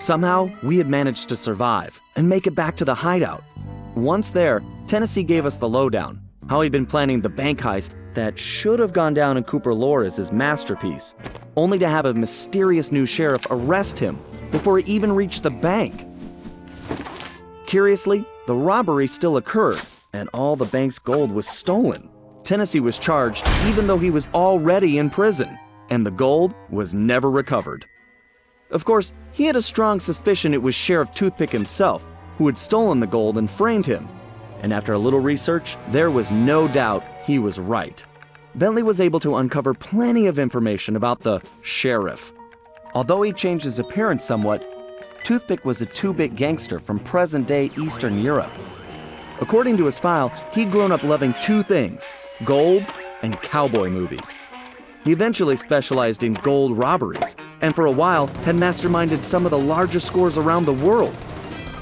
Somehow, we had managed to survive and make it back to the hideout. Once there, Tennessee gave us the lowdown, how he'd been planning the bank heist that should have gone down in Cooper lore as his masterpiece, only to have a mysterious new sheriff arrest him before he even reached the bank. Curiously, the robbery still occurred, and all the bank's gold was stolen. Tennessee was charged even though he was already in prison, and the gold was never recovered. Of course, he had a strong suspicion it was Sheriff Toothpick himself who had stolen the gold and framed him. And after a little research, there was no doubt he was right. Bentley was able to uncover plenty of information about the sheriff. Although he changed his appearance somewhat, Toothpick was a two-bit gangster from present-day Eastern Europe. According to his file, he'd grown up loving two things: gold and cowboy movies. He eventually specialized in gold robberies, and for a while had masterminded some of the largest scores around the world.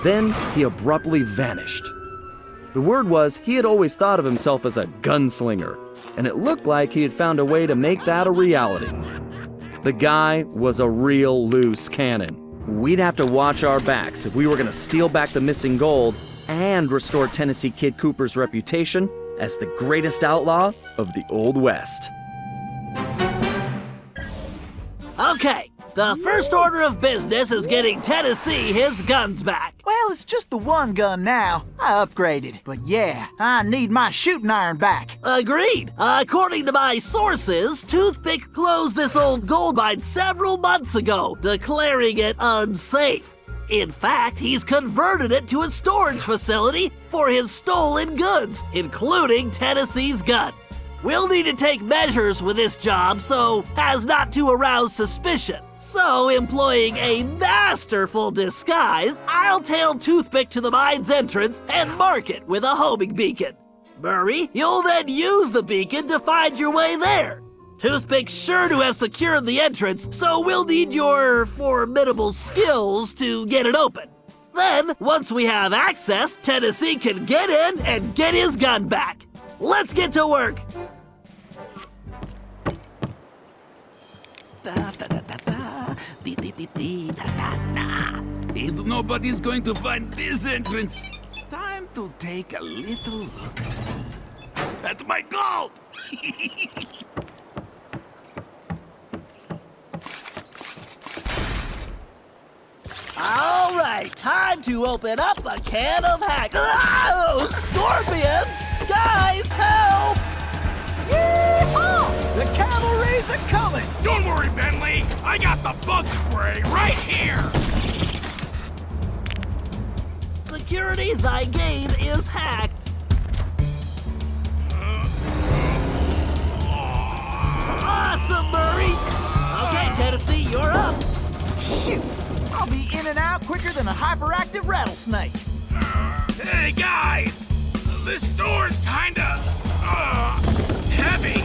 Then he abruptly vanished. The word was he had always thought of himself as a gunslinger, and it looked like he had found a way to make that a reality. The guy was a real loose cannon. We'd have to watch our backs if we were going to steal back the missing gold and restore Tennessee Kid Cooper's reputation as the greatest outlaw of the Old West. Okay, the first order of business is getting Tennessee his guns back. Well, it's just the one gun now. I upgraded. But yeah, I need my shooting iron back. Agreed. According to my sources, Toothpick closed this old gold mine several months ago, declaring it unsafe. In fact, he's converted it to a storage facility for his stolen goods, including Tennessee's gun. We'll need to take measures with this job so as not to arouse suspicion. So, employing a masterful disguise, I'll tail Toothpick to the mine's entrance and mark it with a homing beacon. Murray, you'll then use the beacon to find your way there. Toothpick's sure to have secured the entrance, so we'll need your formidable skills to get it open. Then, once we have access, Tennessee can get in and get his gun back. Let's get to work. If nobody's going to find this entrance, time to take a little look at my gold. All right, time to open up a can of hack. Oh, scorpions! Guys, help! Yeehaw! The cavalry's a coming! Don't worry, Bentley. I got the bug spray right here. Security, thy game is hacked. Awesome, Murray! Okay, Tennessee, you're up. Shoot! I'll be in and out quicker than a hyperactive rattlesnake. Hey, guys! This door's kinda, heavy.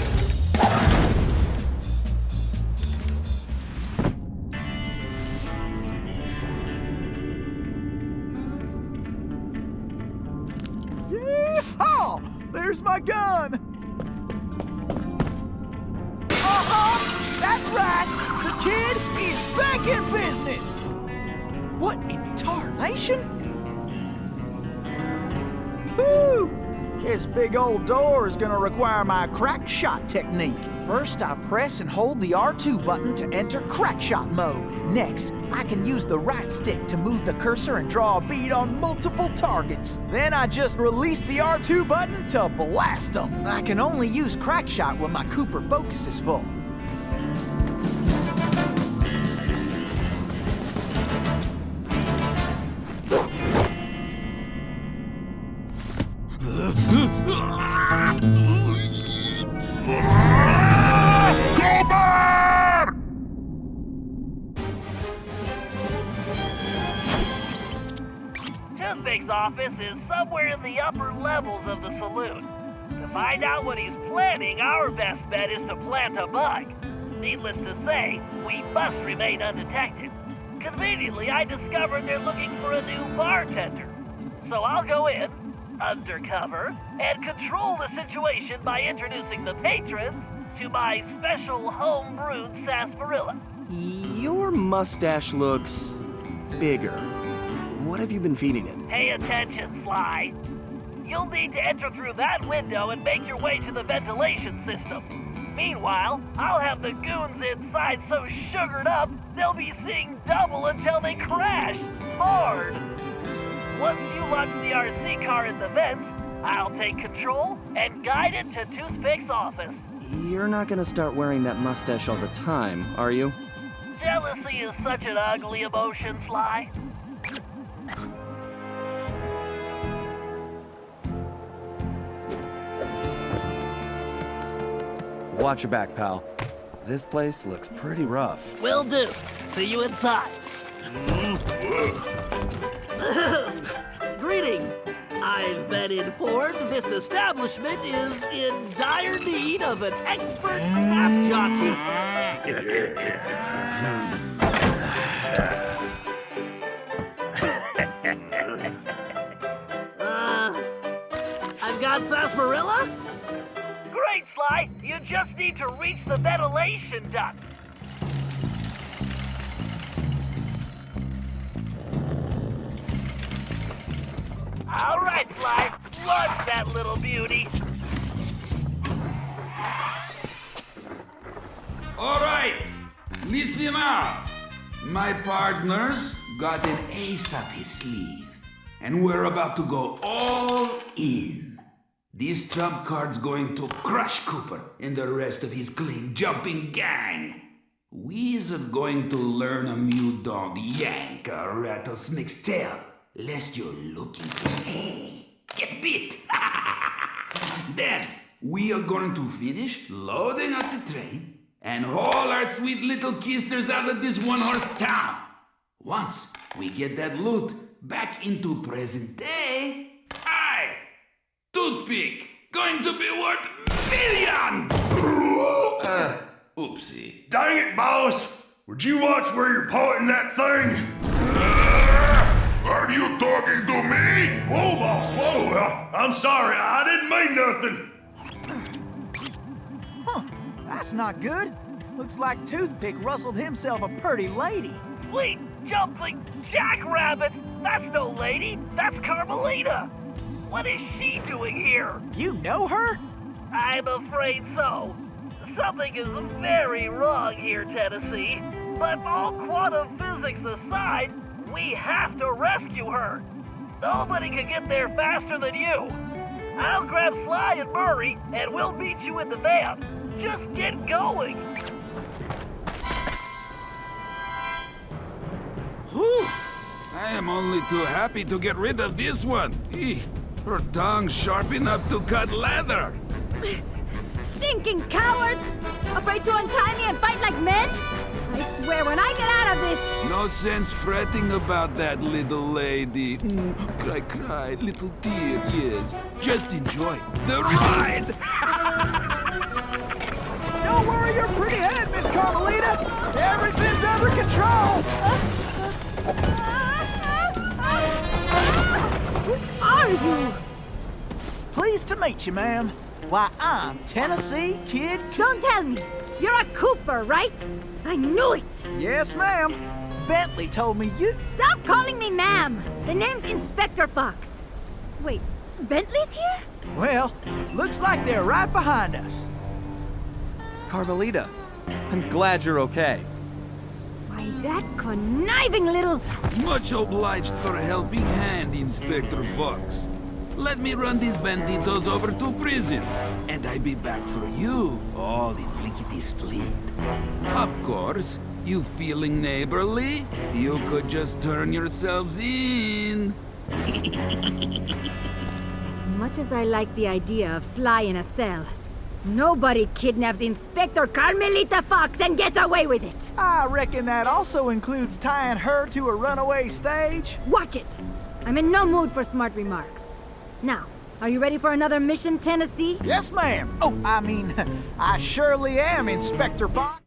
Yeehaw! There's my gun! Uh-huh! That's right! The kid is back in business! What in tarnation? Woo! This big old door is gonna require my crack shot technique. First, I press and hold the R2 button to enter crack shot mode. Next, I can use the right stick to move the cursor and draw a bead on multiple targets. Then I just release the R2 button to blast them. I can only use crack shot when my Cooper focus is full. Toothpick's office is somewhere in the upper levels of the saloon. To find out what he's planning, our best bet is to plant a bug. Needless to say, we must remain undetected. Conveniently, I discovered they're looking for a new bartender. So I'll go in, undercover, and control the situation by introducing the patrons to my special home-brewed sarsaparilla. Your mustache looks bigger. What have you been feeding it? Pay attention, Sly. You'll need to enter through that window and make your way to the ventilation system. Meanwhile, I'll have the goons inside so sugared up, they'll be seeing double until they crash hard. Once you launch the RC car in the vents, I'll take control and guide it to Toothpick's office. You're not gonna start wearing that mustache all the time, are you? Jealousy is such an ugly emotion, Sly. Watch your back, pal. This place looks pretty rough. Will do. See you inside. Greetings. I've been informed this establishment is in dire need of an expert tap jockey. I've got sarsaparilla? Great, Sly. You just need to reach the ventilation duct. All right, Sly. Launch that little beauty. All right, listen up. My partner's got an ace up his sleeve, and we're about to go all in. This trump card's going to crush Cooper and the rest of his clean-jumping gang. We's going to learn a new dog yank a rattlesnake's tail, lest you're looking to get bit. Then, we are going to finish loading up the train and haul our sweet little kisters out of this one-horse town. Once we get that loot back into present day, Toothpick, going to be worth millions! Oopsie. Dang it, boss! Would you watch where you're pointing that thing? Are you talking to me? Whoa, boss, whoa! I'm sorry, I didn't mean nothing. Huh, that's not good. Looks like Toothpick rustled himself a pretty lady. Sweet jumping jackrabbits! That's no lady, that's Carmelita! What is she doing here? You know her? I'm afraid so. Something is very wrong here, Tennessee. But all quantum physics aside, we have to rescue her. Nobody can get there faster than you. I'll grab Sly and Murray, and we'll meet you in the van. Just get going. Whew. I am only too happy to get rid of this one. Her tongue's sharp enough to cut leather. Stinking cowards! Afraid to untie me and fight like men? I swear, when I get out of this... No sense fretting about that, little lady. Cry, cry, little dear, yes. Just enjoy the ride! Don't worry your pretty head, Miss Carmelita. Everything's under control. Who are you? Pleased to meet you, ma'am. Why, I'm Tennessee Kid. Don't tell me. You're a Cooper, right? I knew it. Yes, ma'am. Bentley told me you... Stop calling me ma'am. The name's Inspector Fox. Wait, Bentley's here? Well, looks like they're right behind us. Carmelita, I'm glad you're okay. Why, that conniving little... Much obliged for a helping hand, Inspector Fox. Let me run these banditos over to prison, and I be back for you, all in lickety-split. Of course, you feeling neighborly? You could just turn yourselves in. As much as I like the idea of Sly in a cell, nobody kidnaps Inspector Carmelita Fox and gets away with it. I reckon that also includes tying her to a runaway stage. Watch it. I'm in no mood for smart remarks. Now, are you ready for another mission, Tennessee? Yes, ma'am. Oh, I mean, I surely am, Inspector Fox.